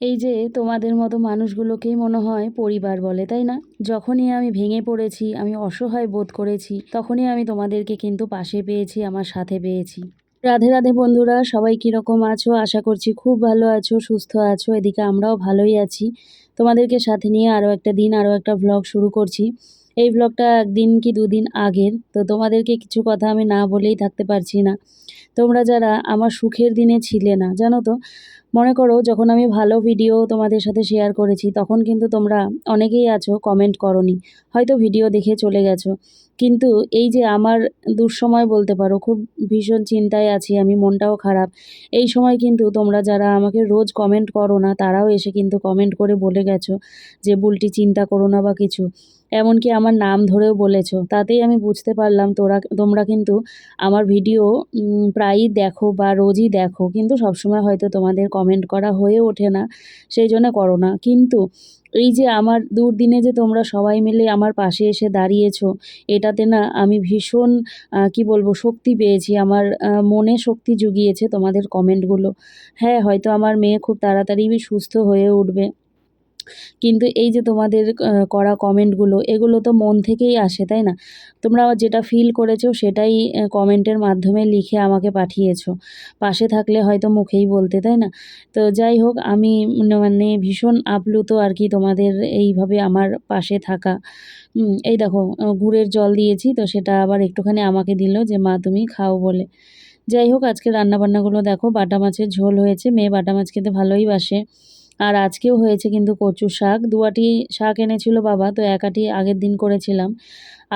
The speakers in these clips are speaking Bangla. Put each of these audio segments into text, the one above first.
এই যে তোমাদের মতো মানুষগুলোকেই মনে হয় পরিবার বলে, তাই না? যখনই আমি ভেঙে পড়েছি, আমি অসহায় বোধ করেছি, তখনই আমি তোমাদেরকে কিন্তু পাশে পেয়েছি, আমার সাথে পেয়েছি। রাধে রাধে বন্ধুরা, সবাই কীরকম আছো? আশা করছি খুব ভালো আছো, সুস্থ আছো। এদিকে আমরাও ভালোই আছি। তোমাদেরকে সাথে নিয়ে আরও একটা দিন, আরও একটা ভ্লগ শুরু করছি। এই ভ্লগটা একদিন কি দুদিন আগের, তো তোমাদেরকে কিছু কথা আমি না বলেই থাকতে পারছি না। তোমরা যারা আমার সুখের দিনে ছিলে না, জানো তো, মনে করো যখন আমি ভালো ভিডিও তোমাদের সাথে শেয়ার করেছি, তখন কিন্তু তোমরা অনেকেই আছো কমেন্ট করোনি, হয়তো ভিডিও দেখে চলে গেছো। কিন্তু এই যে আমার দুঃসময় বলতে পারো, খুব ভীষণ চিন্তায় আছি আমি, মনটাও খারাপ। এই সময় কিন্তু তোমরা যারা আমাকে রোজ কমেন্ট করো না, তারাও এসে কিন্তু কমেন্ট করে বলে গেছো যে বুলটি চিন্তা করো না বা কিছু। এমনকি আমার নাম ধরেও বলেছো। তাতেই আমি বুঝতে পারলাম তোমরা কিন্তু আমার ভিডিও প্রায়ই দেখো বা রোজই দেখো, কিন্তু সবসময় হয়তো তোমাদের কমেন্ট করা হয়ে ওঠে না, সেই জন্য করো না। কিন্তু এই যে আমার দুর্দিনে যে তোমরা সবাই মিলে আমার পাশে এসে দাঁড়িয়েছো, এটাতে না আমি ভীষণ কি বলবো, শক্তি পেয়েছি। আমার মনে শক্তি জুগিয়েছে তোমাদের কমেন্টগুলো। হ্যাঁ, হয়তো আমার মেয়ে খুব তাড়াতাড়ি সুস্থ হয়ে উঠবে, কিন্তু এই যে তোমাদের করা কমেন্টগুলো, এগুলো তো মন থেকেই আসে, তাই না? তোমরা যেটা ফিল করেছো সেটাই কমেন্টের মাধ্যমে লিখে আমাকে পাঠিয়েছো। পাশে থাকলে হয়তো মুখেই বলতে, তাই না? তো যাই হোক, আমি মানে ভীষণ আপ্লুত আর কি তোমাদের এইভাবে আমার পাশে থাকা। এই দেখো, গুড়ের জল দিয়েছি, তো সেটা আবার একটুখানি আমাকে দিল যে মা তুমি খাও বলে। যাই হোক, আজকে রান্নাবান্নাগুলো দেখো, বাটা মাছের ঝোল হয়েছে, মেয়ে বাটা মাছ খেতে ভালোই বাসে। আর আজকেও হয়েছে কিন্তু কচু শাক, দুয়াটি শাক এনেছিল বাবা, তো এক আটি আগের দিন করেছিলাম।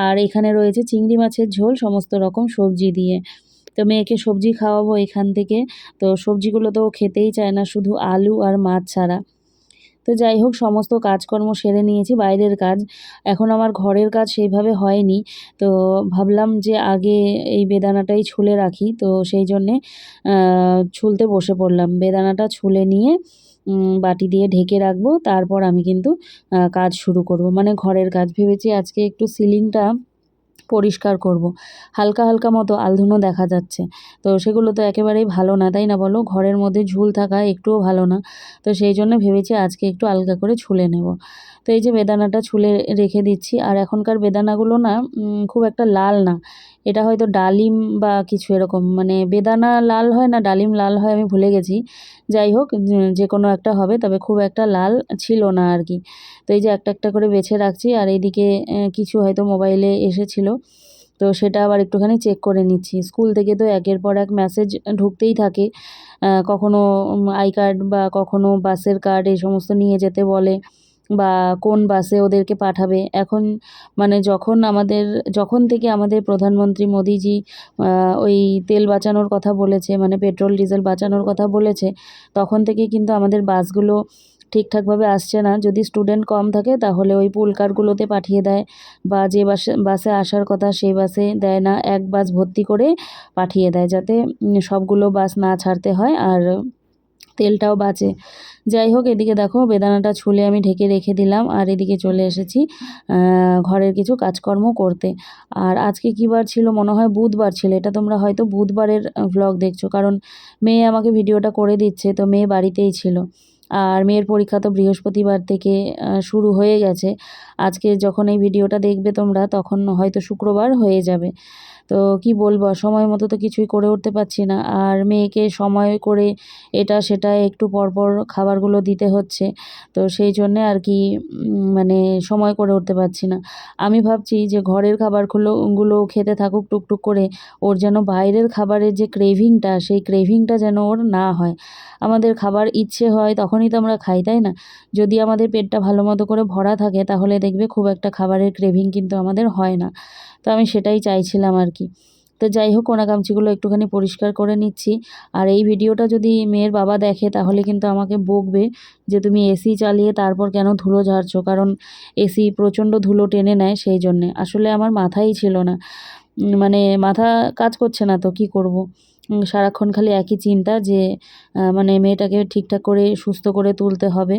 আর এখানে রয়েছে চিংড়ি মাছের ঝোল সমস্ত রকম সবজি দিয়ে। তো মেয়েকে সবজি খাওয়াবো এখান থেকে, তো সবজিগুলো তো ও খেতেই চায় না, শুধু আলু আর মাছ ছাড়া। তো যাই হোক, সমস্ত কাজকর্ম সেরে নিয়েছি, বাইরের কাজ। এখন আমার ঘরের কাজ সেইভাবে হয়নি, তো ভাবলাম যে আগে এই বেদানাটাই ছুলে রাখি, তো সেই জন্যে ছুলতে বসে পড়লাম। বেদানাটা ছুলে নিয়ে বাটি দিয়ে ঢেকে রাখবো, তারপর আমি কিন্তু কাজ শুরু করব, মানে ঘরের কাজ। ভেবেছি আজকে একটু সিলিংটা পরিষ্কার করব। হালকা হালকা মতো আলধুনো দেখা যাচ্ছে, তো সেগুলো তো একেবারেই ভালো না, তাই না বলো? ঘরের মধ্যে ঝুল থাকা একটুও ভালো না। তো সেই জন্য ভেবেছি আজকে একটু আলগা করে ছুলে নেব। তো এই যে বেদানাটা ছুলে রেখে দিচ্ছি। আর এখনকার বেদানাগুলো না খুব একটা লাল না, এটা হয়তো ডালিম বা কিছু এরকম, মানে বেদানা লাল হয় না ডালিম লাল হয়, আমি ভুলে গেছি। যাই হোক, যে কোনো একটা হবে, তবে খুব একটা লাল ছিল না আর কি। তো এই যে একটা একটা করে বেছে রাখছি। আর এইদিকে কিছু হয়তো মোবাইলে এসেছিলো, তো সেটা আবার একটুখানি চেক করে নিচ্ছি। স্কুল থেকে তো একের পর এক মেসেজ ঢুকতেই থাকে, কখনো আই কার্ড বা কখনো বাসের কার্ড এই সমস্ত নিয়ে যেতে বলে, বা কোন বাসে ওদেরকে পাঠাবে। এখন মানে যখন থেকে আমাদের প্রধানমন্ত্রী মোদিজি ওই তেল বাঁচানোর কথা বলেছে, মানে পেট্রোল ডিজেল বাঁচানোর কথা বলেছে, তখন থেকে কিন্তু আমাদের বাসগুলো ঠিকঠাকভাবে আসছে না। যদি স্টুডেন্ট কম থাকে তাহলে ওই পুল কারগুলোতে পাঠিয়ে দেয়, বা যে বাসে আসার কথা সেই বাসে দেয় না, এক বাস ভর্তি করে পাঠিয়ে দেয়, যাতে সবগুলো বাস না ছাড়তে হয় আর তেলটাও বাঁচে। যাই হোক, এদিকে দেখো বেদানাটা ছুলে আমি ঢেকে রেখে দিলাম, আর এদিকে চলে এসেছি ঘরের কিছু কাজকর্ম করতে। আর আজকে কী বার ছিল? মনে হয় বুধবার ছিল। এটা তোমরা হয়তো বুধবারের ভ্লগ দেখছো, কারণ মেয়ে আমাকে ভিডিওটা করে দিচ্ছে, তো মেয়ে বাড়িতেই ছিল। আর মেয়ের পরীক্ষা তো বৃহস্পতিবার থেকে শুরু হয়ে গেছে। আজকে যখন এই ভিডিওটা দেখবে তোমরা, তখন হয়তো শুক্রবার হয়ে যাবে। তো কি বলবো, সময় মতো তো কিছুই করে উঠতে পারছি না। আর মেয়েকে সময় করে এটা সেটা একটু পরপর খাবারগুলো দিতে হচ্ছে, তো সেই জন্যে আর কি মানে সময় করে উঠতে পারছি না। আমি ভাবছি যে ঘরের খাবারগুলো খেতে থাকুক টুকটুক করে, ওর যেন বাইরের খাবারের যে ক্রেভিংটা, সেই ক্রেভিংটা যেন ওর না হয়। আমাদের খাবার ইচ্ছে হয় তখনই তো আমরা খাই, তাই না? যদি আমাদের পেটটা ভালো মতো করে ভরা থাকে, তাহলে দেখবে খুব একটা খাবারের ক্রেভিং কিন্তু আমাদের হয় না। তো আমি সেটাই চাইছিলাম আর কি। তো যাই হোক, কোনাকামচিগুলো একটুখানি পরিষ্কার করে নিচ্ছি। আর এই ভিডিওটা যদি মেয়ের বাবা দেখে, তাহলে কিন্তু আমাকে বকবে যে তুমি এসি চালিয়ে তারপর কেন ধুলো ঝাড়ছো, কারণ এসি প্রচণ্ড ধুলো টেনে নেয়, সেই জন্যে। আসলে আমার মাথাই ছিল না, মানে মাথা কাজ করছে না, তো কি করব। সারাক্ষণ খালি একই চিন্তা যে মানে মেয়েটাকে ঠিকঠাক করে সুস্থ করে তুলতে হবে।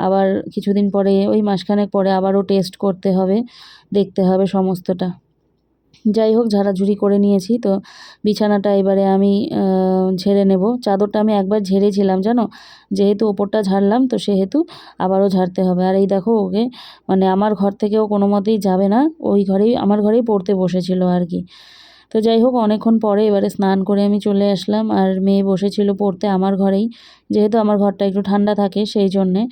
আবার কিছুদিন পরে, ওই মাসখানেক পরে আবারও টেস্ট করতে হবে, দেখতে হবে সমস্তটা। যাই হোক ঝাড়াঝুড়ি করে নিয়েছি, তো বিছানাটা এবারে আমি ঝেড়ে নেব। চাদরটা আমি একবার ঝেড়েছিলাম জানো, যেহেতু ওপরটা ঝাড়লাম তো সেহেতু আবারও ঝাড়তে হবে। আর এই দেখো ওকে মানে আমার ঘর থেকেও কোনো মতেই যাবে না, ওই ঘরেই আমার ঘরেই পড়তে বসেছিল আর কি। তো যাই হোক অনেকক্ষণ পরে এবারে স্নান করে আমি চলে আসলাম, আর মেয়ে বসেছিল পড়তে আমার ঘরেই, যেহেতু আমার ঘরটা একটু ঠান্ডা থাকে সেই জন্যে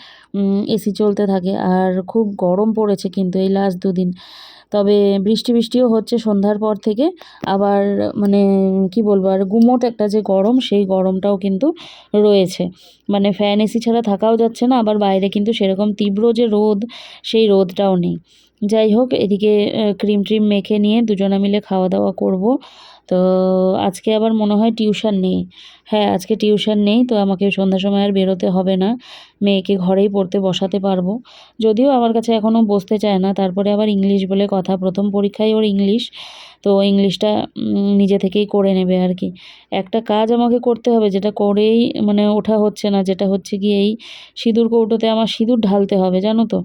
এসি চলতে থাকে। আর খুব গরম পড়েছে কিন্তু এই লাস্ট দুদিন, তবে বৃষ্টি বৃষ্টিও হচ্ছে সন্ধ্যার পর থেকে। আবার মানে কি বলবো, আর গুমোট একটা যে গরম, সেই গরমটাও কিন্তু রয়েছে। মানে ফ্যান এসি ছাড়া থাকাও যাচ্ছে না, আবার বাইরে কিন্তু সেরকম তীব্র যে রোদ, সেই রোদটাও নেই। যাই হোক এদিকে ক্রিম ট্রিম মেখে নিয়ে দুজনে মিলে খাওয়া দাওয়া করব। তো আজকে আবার মনে হয় টিউশন নেই। হ্যাঁ আজকে টিউশন নেই, তো আমাকে সন্ধ্যার সময় আর বেরোতে হবে না, মেয়েকে ঘরেই পড়তে বসাতে পারবো। যদিও আমার কাছে এখনও বসতে চায় না, তারপরে আবার ইংলিশ বলে কথা, প্রথম পরীক্ষায় ওর ইংলিশ, তো ইংলিশটা নিজে থেকেই করে নেবে আর কি। একটা কাজ আমাকে করতে হবে যেটা করেই মানে ওঠা হচ্ছে না, যেটা হচ্ছে কি এই সিঁদুর কৌটোতে আমার সিঁদুর ঢালতে হবে জানো তো।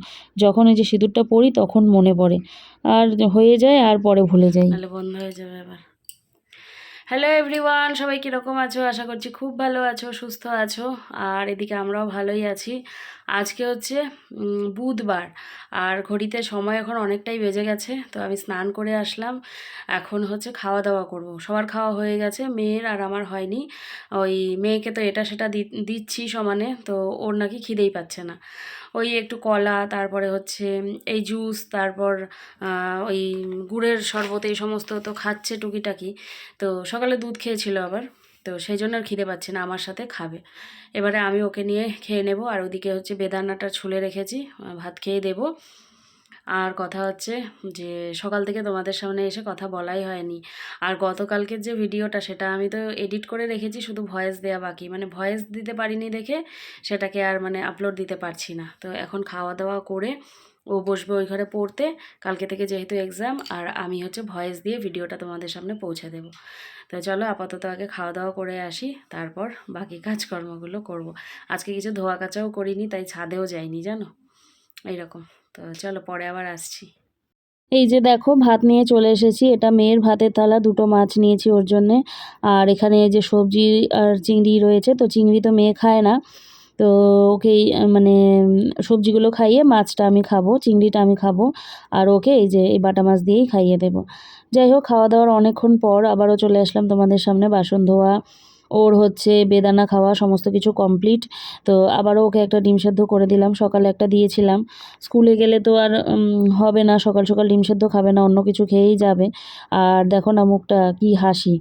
যখন এই যে সিঁদুরটা পরি তখন মনে পড়ে, আর হয়ে যায় আর পরে ভুলে যাই, তাহলে বন্ধ হয়ে যাবে আবার। হ্যালো এভরিওয়ান, সবাই কীরকম আছো? আশা করছি খুব ভালো আছো, সুস্থ আছো। আর এদিকে আমরাও ভালোই আছি। আজকে হচ্ছে বুধবার, আর ঘড়িতে সময় এখন অনেকটাই বেজে গেছে। তো আমি স্নান করে আসলাম, এখন হচ্ছে খাওয়া দাওয়া করব। সবার খাওয়া হয়ে গেছে, মেয়ের আর আমার হয়নি। ওই মেয়েকে তো এটা সেটা দিচ্ছি সমানে, তো ওর নাকি খিদেই পাচ্ছে না। ওই একটু কলা, তারপরে হচ্ছে এই জুস, তারপর ওই গুড়ের শরবত, এই সমস্ত তো খাচ্ছে টুকিটাকি। তো সকালে দুধ খেয়েছিল আবার, তো সেই জন্য আর খিদে পাচ্ছে না, আমার সাথে খাবে। এবারে আমি ওকে নিয়ে খেয়ে নেব। আর ওদিকে হচ্ছে বেদানাটা ছুলে রেখেছি, ভাত খেয়ে দেব। আর কথা হচ্ছে যে সকাল থেকে তোমাদের সামনে এসে কথা বলাই হয়নি। আর গতকালকের যে ভিডিওটা সেটা আমি তো এডিট করে রেখেছি, শুধু ভয়েস দেওয়া বাকি, মানে ভয়েস দিতে পারিনি দেখে সেটাকে আর মানে আপলোড দিতে পারছি না। তো এখন খাওয়া দাওয়া করে ও বসবে ওই ঘরে পড়তে, কালকে থেকে যেহেতু এক্সাম, আর আমি হচ্ছে ভয়েস দিয়ে ভিডিওটা তোমাদের সামনে পৌঁছে দেব। তো চলো আপাতত আগে খাওয়া দাওয়া করে আসি, তারপর বাকি কাজকর্মগুলো করব। আজকে কিছু ধোয়া কাচাও করিনি, তাই ছাদেও যাইনি জানো, এইরকম। তো চলো পরে আবার আসছি। এই যে দেখো ভাত নিয়ে চলে এসেছি, এটা মেয়ের ভাতের থালা, দুটো মাছ নিয়েছি ওর জন্যে। আর এখানে যে সবজি আর চিংড়ি রয়েছে, তো চিংড়ি তো মেয়ে খায় না, তো ওকেই মানে সবজিগুলো খাইয়ে মাছটা আমি খাবো, চিংড়িটা আমি খাবো, আর ওকে এই যে এই বাটা মাছ দিয়েই খাইয়ে দেবো। যাই হোক খাওয়া দাওয়ার অনেকক্ষণ পর আবারও চলে আসলাম তোমাদের সামনে, বাসন ধোয়া, ওর হচ্ছে বেদানা খাওয়া, সমস্ত কিছু কমপ্লিট। তো আবারও ওকে একটা ডিম সেদ্ধ করে দিলাম, সকালে একটা দিয়েছিলাম। স্কুলে গেলে তো আর হবে না, সকাল সকাল ডিম সেদ্ধ খাবে না, অন্য কিছু খেয়েই যাবে। আর দেখো না মুখটা কি হাসি।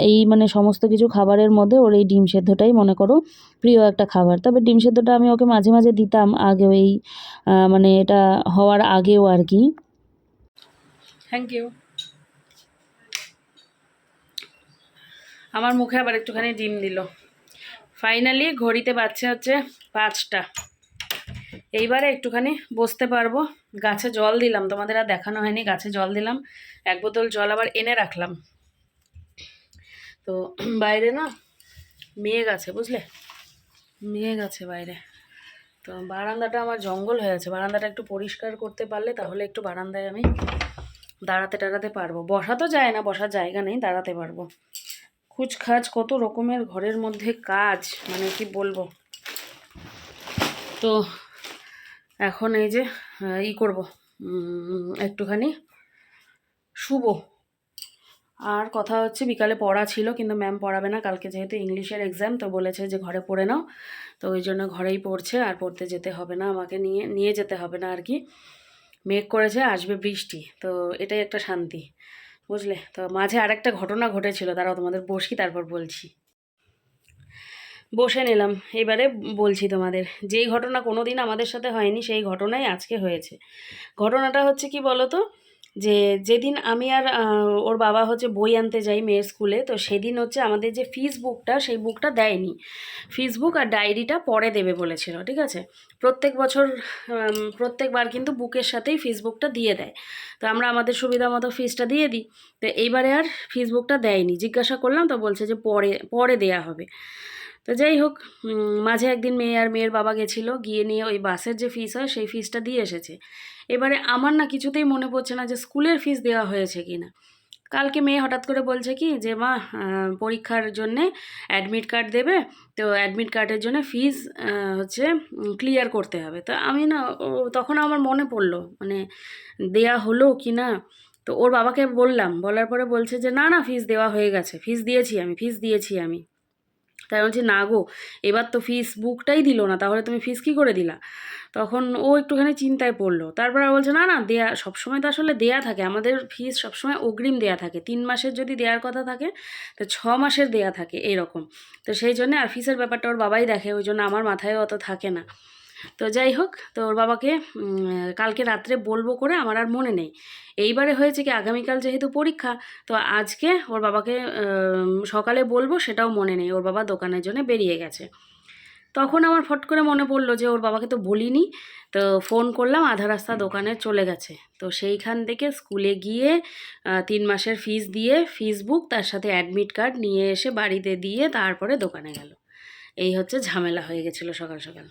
এই মানে সমস্ত কিছু খাবারের মধ্যে ওর এই ডিম সেদ্ধটাই মনে করো প্রিয় একটা খাবার। তবে ডিম সেদ্ধটা আমি ওকে মাঝে মাঝে দিতাম আগেও, এই মানে এটা হওয়ার আগেও আর কি। Thank you. আমার মুখে আবার একটুখানি ডিম দিল। ফাইনালি ঘড়িতে বাচ্চা হচ্ছে 5টা। এইবারে একটুখানি বসতে পারবো। গাছে জল দিলাম, তোমাদের আর দেখানো হয়নি, গাছে জল দিলাম, 1 বোতল জল আবার এনে রাখলাম। তো বাইরে না মেঘ আছে বুঝলে, মেঘ আছে বাইরে। তো বারান্দাটা আমার জঙ্গল হয়ে আছে, বারান্দাটা একটু পরিষ্কার করতে পারলে তাহলে একটু বারান্দায় আমি দাঁড়াতে টাড়াতে পারবো। বসা তো যায় না, বসার জায়গা নেই, দাঁড়াতে পারবো। খুচখাচ কত রকমের ঘরের মধ্যে কাজ, মানে কি বলবো। তো এখন এই যে করব, একটুখানি শুভ। আর কথা হচ্ছে বিকালে পড়া ছিল, কিন্তু ম্যাম পড়াবে না কালকে, যেহেতু ইংলিশের এক্সাম, তো বলেছে যে ঘরে পড়ে নাও। তো ওই জন্য ঘরেই পড়ছে, আর পড়তে যেতে হবে না, আমাকে নিয়ে যেতে হবে না আর কি। মেঘ করেছে, আসবে বৃষ্টি, তো এটাই একটা শান্তি বুঝলে। তো মাঝে আরেকটা ঘটনা ঘটেছিল, তারাও তোমাদের বসি তারপর বলছি। বসে নিলাম, এবারে বলছি তোমাদের। যেই ঘটনা কোনো দিন আমাদের সাথে হয়নি, সেই ঘটনাই আজকে হয়েছে। ঘটনাটা হচ্ছে কি বলো তো, যে যেদিন আমি আর ওর বাবা হচ্ছে বই আনতে যাই মেয়ের স্কুলে, তো সেদিন হচ্ছে আমাদের যে ফিস বুকটা, সেই বুকটা দেয়নি। ফিস বুক আর ডায়েরিটা পরে দেবে বলেছিল, ঠিক আছে। প্রত্যেক বছর প্রত্যেকবার কিন্তু বুকের সাথেই ফিস বুকটা দিয়ে দেয়। তো আমরা আমাদের সুবিধা মতো ফিসটা দিয়ে দিই। তো এইবারে আর ফিস বুকটা দেয়নি, জিজ্ঞাসা করলাম তো বলছে যে পরে পরে দেয়া হবে। তো যাই হোক, মাঝে একদিন মেয়ে আর মেয়ের বাবা গেছিলো, গিয়ে নিয়ে ওই বাসের যে ফিস হয় সেই ফিসটা দিয়ে এসেছে। এবারে আমার না কিছুতেই মনে পড়ছে না যে স্কুলের ফিস দেওয়া হয়েছে কি না। কালকে মেয়ে হঠাৎ করে বলছে কি যে মা পরীক্ষার জন্যে অ্যাডমিট কার্ড দেবে, তো অ্যাডমিট কার্ডের জন্য ফিজ হচ্ছে ক্লিয়ার করতে হবে। তো আমি না তখন আমার মনে পড়লো মানে দেয়া হলো কি না। তো ওর বাবাকে বললাম, বলার পরে বলছে যে না না ফিজ দেওয়া হয়ে গেছে, ফিজ দিয়েছি আমি। তাই বলছি না গো, এবার তো ফিস বুকটাই দিল না, তাহলে তুমি ফিস কী করে দিলা? তখন ও একটুখানি চিন্তায় পড়লো। তারপর বলছে না না দেয়া সবসময় তো আসলে দেয়া থাকে, আমাদের ফিস সবসময় অগ্রিম দেয়া থাকে, 3 মাসের যদি দেওয়ার কথা থাকে তো 6 মাসের দেয়া থাকে এরকম। তো সেই জন্যে আর ফিসের ব্যাপারটা ওর বাবাই দেখে, ওই জন্য আমার মাথায় অত থাকে না। তো যাই হোক, তো ওর বাবাকে কালকে রাত্রে বলবো করে আমার আর মনে নেই। এইবারে হয়েছে কি আগামীকাল যেহেতু পরীক্ষা, তো আজকে ওর বাবাকে সকালে বলবো সেটাও মনে নেই, ওর বাবা দোকানের জন্য বেরিয়ে গেছে। তখন আমার ফট করে মনে পড়লো যে ওর বাবাকে তো বলিনি। তো ফোন করলাম, আধা রাস্তা দোকানে চলে গেছে। তো সেইখান থেকে স্কুলে গিয়ে 3 মাসের ফিস দিয়ে ফিস বুক তার সাথে অ্যাডমিট কার্ড নিয়ে এসে বাড়িতে দিয়ে তারপরে দোকানে গেল। এই হচ্ছে ঝামেলা হয়ে গেছিলো সকাল সকাল।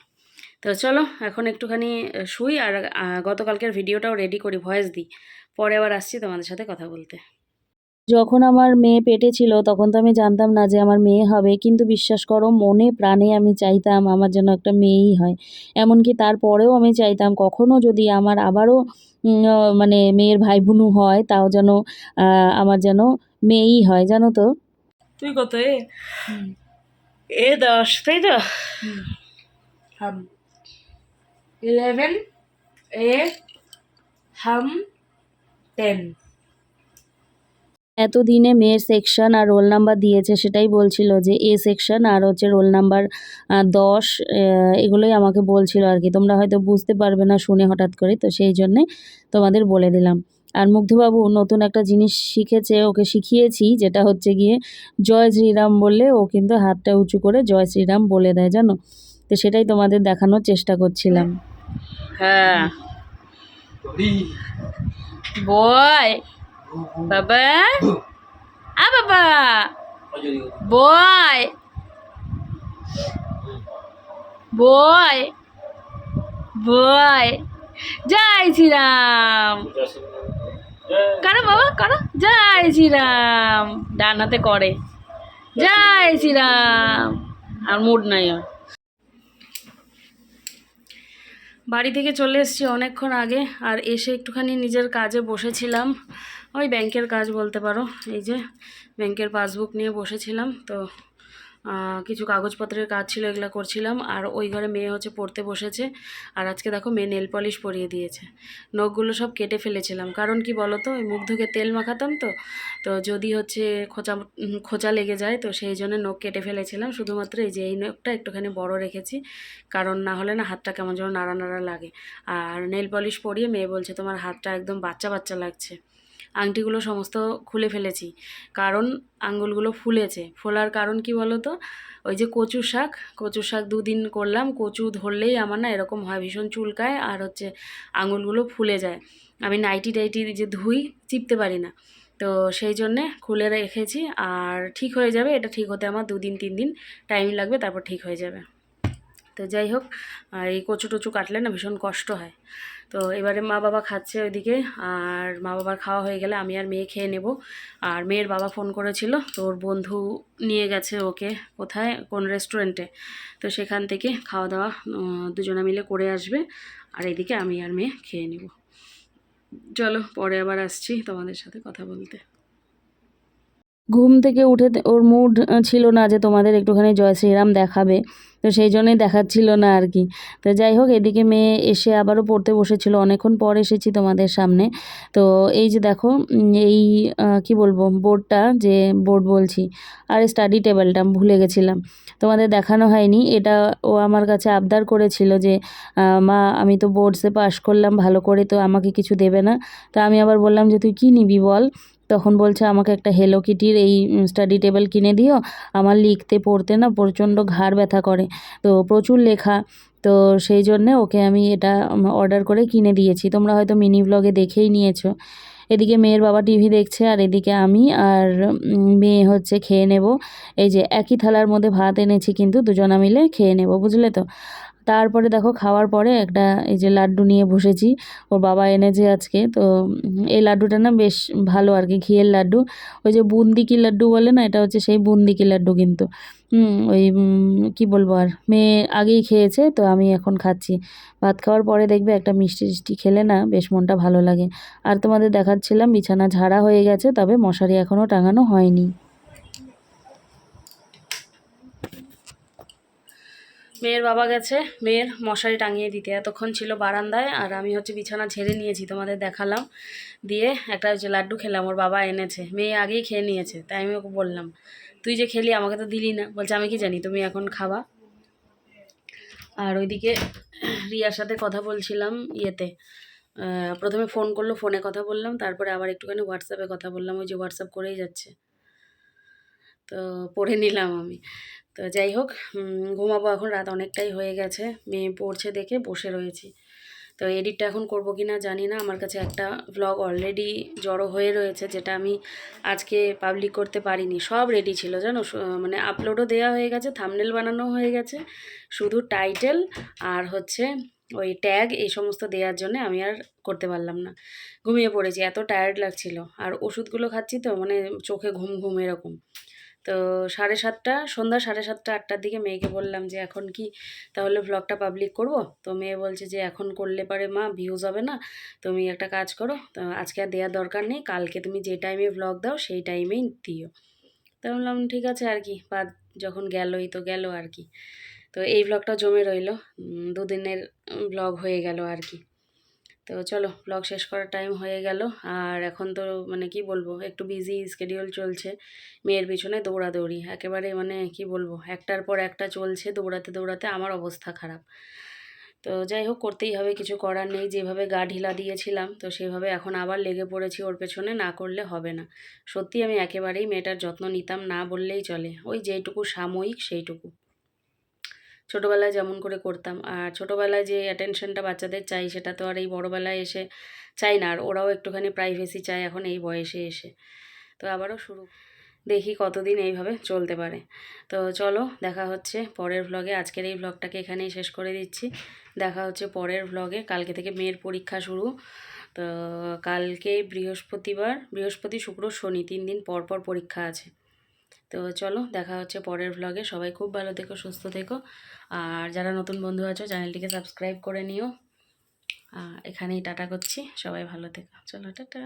তো চলো এখন একটুখানি শুই, আর গতকালকের ভিডিওটাও রেডি করি, ভয়েস দিই, পরে আবার আসছি তোমাদের সাথে কথা বলতে। যখন আমার মেয়ে পেটে ছিল তখন তো আমি জানতাম না যে আমার মেয়ে হবে, কিন্তু বিশ্বাস করো মনে প্রাণে আমি চাইতাম আমার যেন একটা মেয়েই হয়। এমনকি তারপরেও আমি চাইতাম কখনো যদি আমার আবারও মানে মেয়ের ভাই বোনু হয় তাও যেন আমার যেন মেয়েই হয়, জানো তো। তুই কত এ 10 তাই তো? हम 11 ए हम 10। এতদিনে মেয়ের সেকশন আর রোল নাম্বার দিয়েছে, সেটাই বলছিল যে এ সেকশন আর হচ্ছে রোল নাম্বার 10, এগুলোই আমাকে বলছিল আর কি। তোমরা হয়তো বুঝতে পারবে না শুনে হঠাৎ করে, তো সেই জন্যে তোমাদের বলে দিলাম। আর মুগ্ধবাবু নতুন একটা জিনিস শিখেছে, ওকে শিখিয়েছি, যেটা হচ্ছে গিয়ে জয় শ্রীরাম বললে ও কিন্তু হাতটা উঁচু করে জয় শ্রীরাম বলে দেয়, জানো। তো সেটাই তোমাদের দেখানোর চেষ্টা করছিলাম। হ্যাঁ বয় বাবা, বাবা বয় বয় বয় জয় শ্রীরাম করো বাবা করো, জয় শ্রীরাম ডান হাতে করে জয় শ্রীরাম। আর মুড নাই আর। বাড়ি থেকে চলে এসেছি অনেকক্ষণ আগে, আর এসে একটুখানি নিজের কাজে বসেছিলাম, ওই ব্যাংকের কাজ বলতে পারো। এই যে ব্যাংকের পাসবুক নিয়ে বসেছিলাম, তো কিছু কাগজপত্রের কাজ ছিল, এগুলো করছিলাম। আর ওই ঘরে মেয়ে হচ্ছে পড়তে বসেছে, আর আজকে দেখো মেয়ে নেল পলিশ পরিয়ে দিয়েছে। নখগুলো সব কেটে ফেলেছিলাম, কারণ কি বলো তো, ওই মুখ ধুকে তেল মাখাতাম তো, তো যদি হচ্ছে খোঁচা লেগে যায়, তো সেই জন্য নখ কেটে ফেলেছিলাম। শুধুমাত্র এই যে এই নখটা একটুখানি বড় রেখেছি, কারণ না হলে না হাতটা কেমন যেন নাড়া নাড়া লাগে। আর নেল পলিশ পরিয়ে মেয়ে বলছে তোমার হাতটা একদম বাচ্চা বাচ্চা লাগছে। আংটিগুলো সমস্ত খুলে ফেলেছি, কারণ আঙুলগুলো ফুলেছে। ফোলার কারণ কি বলো তো, ওই যে কচু শাক 2 দিন করলাম, কচু ধরলেই আমার না এরকম হয়, ভীষণ চুলকায়, আর হচ্ছে আঙুলগুলো ফুলে যায়। আমি নাইটি টাইটি যে ধুই চিপতে পারি না, তো সেই জন্যে খুলে রেখেছি। আর ঠিক হয়ে যাবে, এটা ঠিক হতে আমার 2-3 দিন টাইম লাগবে, তারপর ঠিক হয়ে যাবে। তো যাই হোক, এই কচু টচু কাটলে না ভীষণ কষ্ট হয়। তো এবারে মা বাবা খাচ্ছে ওইদিকে, আর মা বাবার খাওয়া হয়ে গেলে আমি আর মেয়ে খেয়ে নেব। আর মেয়ের বাবা ফোন করেছিল, তো ওর বন্ধু নিয়ে গেছে ওকে কোথায়, কোন রেস্টুরেন্টে, তো সেখান থেকে খাওয়া দাওয়া দুজনে মিলে করে আসবে। আর এদিকে আমি আর মেয়ে খেয়ে নেব। চলো পরে আবার আসছি তোমাদের সাথে কথা বলতে। ঘুম থেকে উঠে ওর মুড ছিল না যে তোমাদের একটুখানি জয় শ্রীরাম দেখাবে, তো সেই জন্যই দেখাচ্ছিল না আর কি। তো যাই হোক, এদিকে মেয়ে এসে আবারও পড়তে বসেছিল, অনেকক্ষণ পর এসেছি তোমাদের সামনে। তো এই যে দেখো, এই কি বলবো, বোর্ডটা, যে বোর্ড বলছি, আর স্টাডি টেবিলটা ভুলে গেছিলাম, তোমাদের দেখানো হয়নি। এটা ও আমার কাছে আবদার করেছিল যে মা আমি তো বোর্ডসে পাশ করলাম ভালো করে, তো আমাকে কিছু দেবে না? তো আমি আবার বললাম যে তুই কী নিবি বল। তখন বলছে আমাকে একটা হেলো কিটির এই স্টাডি টেবিল কিনে দিও, আমার লিখতে পড়তে না প্রচণ্ড ঘাড় ব্যথা করে, তো প্রচুর লেখা, তো সেই জন্যে ওকে আমি এটা অর্ডার করে কিনে দিয়েছি। তোমরা হয়তো মিনি ব্লগে দেখেই নিয়েছো। এদিকে মেয়ের বাবা টিভি দেখছে, আর এদিকে আমি আর মেয়ে হচ্ছে খেয়ে নেব। এই যে একই থালার মধ্যে ভাত এনেছি, কিন্তু দুজনা মিলে খেয়ে নেব, বুঝলে তো। তারপরে দেখো খাওয়ার পরে একটা এই যে লাড্ডু নিয়ে বসেছি, ওর বাবা এনেছে আজকে। তো এই লাড্ডুটা না বেশ ভালো আর কি, ঘিয়ের লাড্ডু। ওই যে বুন্দি কি লাড্ডু বলে না, এটা হচ্ছে সেই বুন্দি কি লাড্ডু কিন্তু। ওই কি বলবো আর, মেয়ে আগেই খেয়েছে তো আমি এখন খাচ্ছি। ভাত খাওয়ার পরে দেখবে একটা মিষ্টি টিষ্টি খেলে না বেশ মনটা ভালো লাগে। আর তোমাদের দেখাচ্ছিলাম বিছানা ঝাড়া হয়ে গেছে, তবে মশারি এখনও টাঙানো হয়নি। মেয়ের বাবা গেছে মেয়ের মশারি টাঙিয়ে দিতে, এতক্ষণ ছিল বারান্দায়, আর আমি হচ্ছে বিছানা ঝেড়ে নিয়েছি, তোমাদের দেখালাম। দিয়ে একটা হচ্ছে লাড্ডু খেলাম, ওর বাবা এনেছে, মেয়ে আগেই খেয়ে নিয়েছে, তাই আমি ওকে বললাম তুই যে খেলি আমাকে তো দিলি না। বলছে আমি কি জানি তুমি এখন খাবা। আর ওইদিকে রিয়ার সাথে কথা বলছিলাম ইয়েতে, প্রথমে ফোন করলো, ফোনে কথা বললাম, তারপরে আবার একটুখানি হোয়াটসঅ্যাপে কথা বললাম, ওই যে হোয়াটসঅ্যাপ করেই যাচ্ছে, তো পড়ে নিলাম আমি। তো যাই হোক, ঘুমাবো এখন, রাত অনেকটাই হয়ে গেছে, মেয়ে পড়ছে দেখে বসে রয়েছি। তো এডিটটা এখন করবো কি না জানি না, আমার কাছে একটা ভ্লগ অলরেডি জড়ো হয়ে রয়েছে, যেটা আমি আজকে পাবলিক করতে পারিনি। সব রেডি ছিল জানো, মানে আপলোডও দেওয়া হয়ে গেছে, থাম্বনেল বানানো হয়ে গেছে, শুধু টাইটেল আর হচ্ছে ওই ট্যাগ এই সমস্ত দেওয়ার জন্য আমি আর করতে পারলাম না, ঘুমিয়ে পড়েছি, এত টায়ার্ড লাগছিল। আর ওষুধগুলো খাচ্ছি তো মানে চোখে ঘুম ঘুম এরকম। তো 7:30 সন্ধ্যা 7:30 8টার দিকে মেয়েকে বললাম যে এখন কি তাহলে ভ্লগটা পাবলিক করব। তো মেয়ে বলছে যে এখন করলে পারে মা ভিউজ হবে না, তুমি একটা কাজ করো, তো আজকে আর দেওয়ার দরকার নেই, কালকে তুমি যে টাইমে ভ্লগ দাও সেই টাইমেই দিও। তো বললাম ঠিক আছে আর কি, বাদ যখন গেলই তো গেল আর কি। তো এই ভ্লগটা জমে রইল, দুদিনের ভ্লগ হয়ে গেল আর কি। তো চলো ব্লগ শেষ করার টাইম হয়ে গেল। আর এখন তো মানে কি বলবো, একটু বিজি স্কেডিউল চলছে, মেয়ের পিছনে দৌড়াদৌড়ি একেবারে, মানে কি বলবো, একটার পর একটা চলছে, দৌড়াতে দৌড়াতে আমার অবস্থা খারাপ। তো যাই হোক, করতেই হবে, কিছু করার নেই, যেভাবে গা ঢিলা দিয়েছিলাম তো সেভাবে এখন আবার লেগে পড়েছি ওর পেছনে, না করলে হবে না। সত্যি আমি একেবারেই মেয়েটার যত্ন নিতাম না বললেই চলে, ওই যেইটুকু সাময়িক সেইটুকু, ছোটোবেলায় যেমন করে করতাম। আর ছোটোবেলায় যে অ্যাটেনশনটা বাচ্চাদের চাই সেটা তো আর এই বড়োবেলায় এসে চাই না, আর ওরাও একটুখানি প্রাইভেসি চায় এখন এই বয়সে এসে। তো আবারও শুরু, দেখি কতদিন এইভাবে চলতে পারে। তো চলো দেখা হচ্ছে পরের ভ্লগে, আজকের এই ভ্লগটাকে এখানেই শেষ করে দিচ্ছি। দেখা হচ্ছে পরের ভ্লগে, কালকে থেকে মেয়ের পরীক্ষা শুরু। তো কালকে বৃহস্পতি শুক্র শনি 3 দিন পর পর পরীক্ষা আছে। তো চলো দেখা হচ্ছে পরের ভ্লগে, সবাই খুব ভালো থেকো, সুস্থ থেকো। আর যারা নতুন বন্ধু আছো চ্যানেলটিকে সাবস্ক্রাইব করে নিও। এখানেই টাটা করছি, সবাই ভালো থেকো, চলো টাটা।